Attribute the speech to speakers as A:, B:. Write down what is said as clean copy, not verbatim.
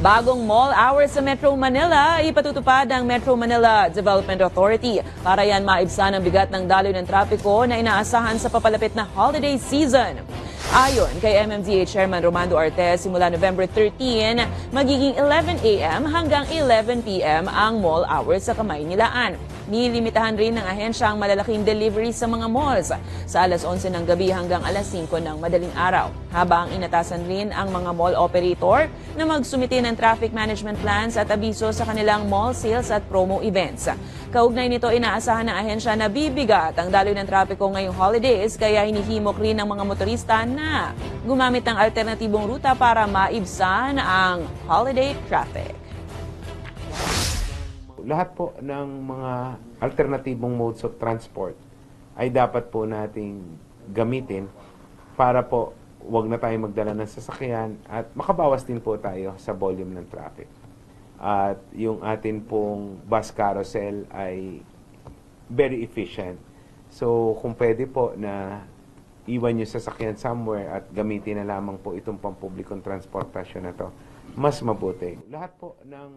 A: Bagong mall hours sa Metro Manila, ipatutupad ng Metro Manila Development Authority para yan maibsan ang bigat ng daloy ng trapiko na inaasahan sa papalapit na holiday season. Ayon kay MMDA Chairman Romando Artes, simula November 13, magiging 11 a.m. hanggang 11 p.m. ang mall hours sa Kamaynilaan. Nilimitahan rin ng ahensya ang malalaking delivery sa mga malls sa alas 11 ng gabi hanggang alas 5 ng madaling araw. Habang inatasan rin ang mga mall operator na magsumite ng traffic management plans at abiso sa kanilang mall sales at promo events. Kaugnay nito, inaasahan ng ahensya na bibigat ang daloy ng trapiko ngayong holidays, kaya hinihimok rin ng mga motorista na gumamit ng alternatibong ruta para maibsan ang holiday traffic.
B: Lahat po ng mga alternatibong modes of transport ay dapat po nating gamitin para po wag na tayo magdala ng sasakyan at makabawas din po tayo sa volume ng traffic. At yung atin pong bus carousel ay very efficient. So kung pwede po na iwan yung sasakyan somewhere at gamitin na lamang po itong pampublikong transportasyon na to, mas mabuti. Lahat po ng